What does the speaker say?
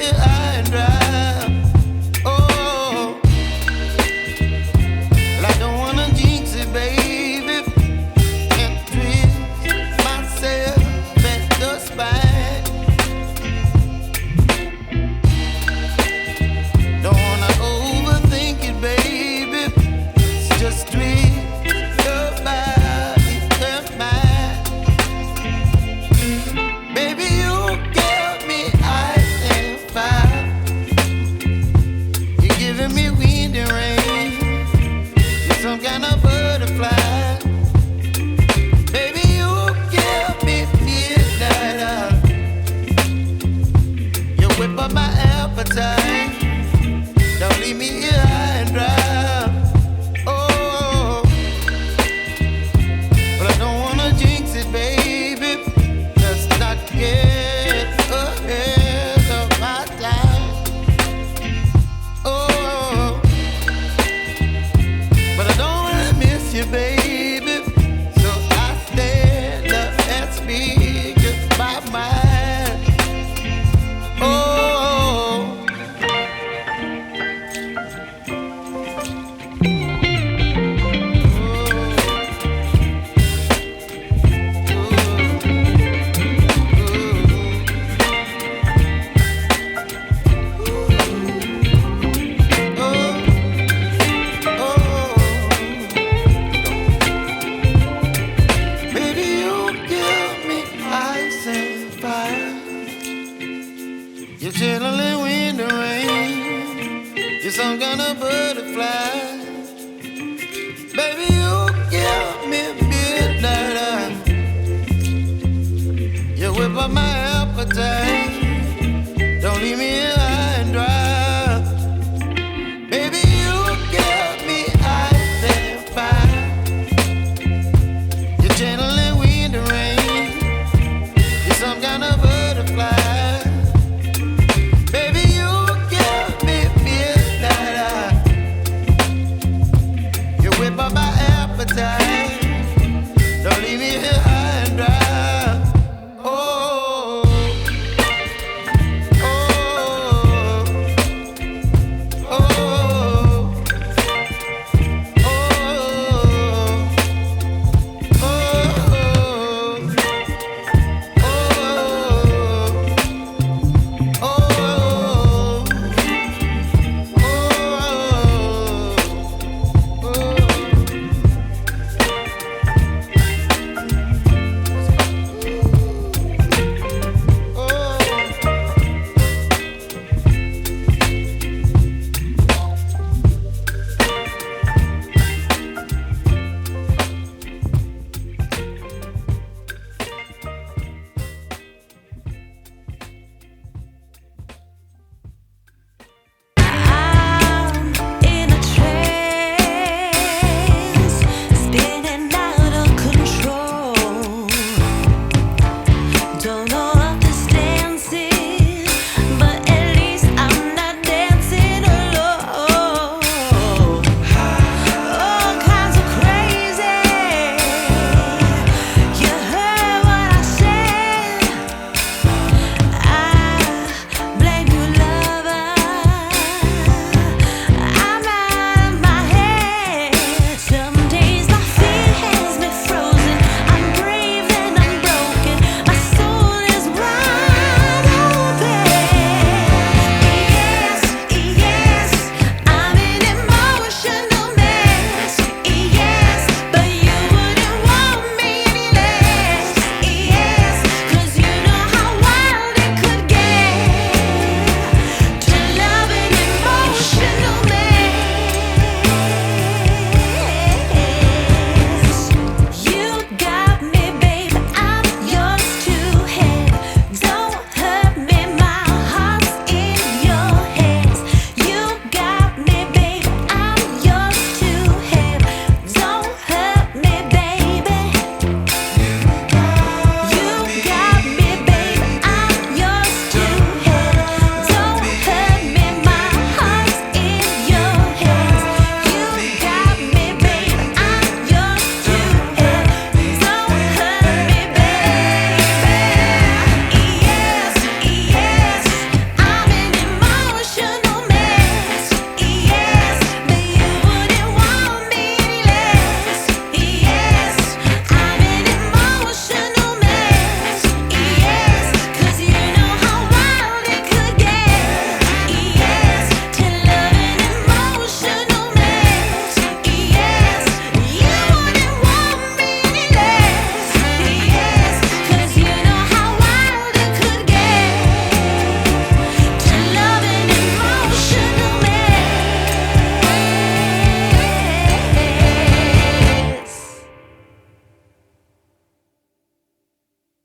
here high and dry. Oh, well, I don't wanna jinx it, baby, and twist myself at the spine. Don't wanna overthink it, baby. It's just twist your body and mine. Baby, you give me ice and fire. You're giving me wind and rain. You're some kind of butterfly. Baby, you give me midnight. You whip up my appetite. Don't leave me here high and dry. Oh, but I don't wanna jinx it, baby. Let's not get ahead of my time. Oh, but I don't wanna miss you, baby. So I stand up and speak my mind. Oh. Baby, you give me ice and fire. You're chilling wind and rain. You're some kind of butterfly. Baby, you give me midnight. You whip up my appetite.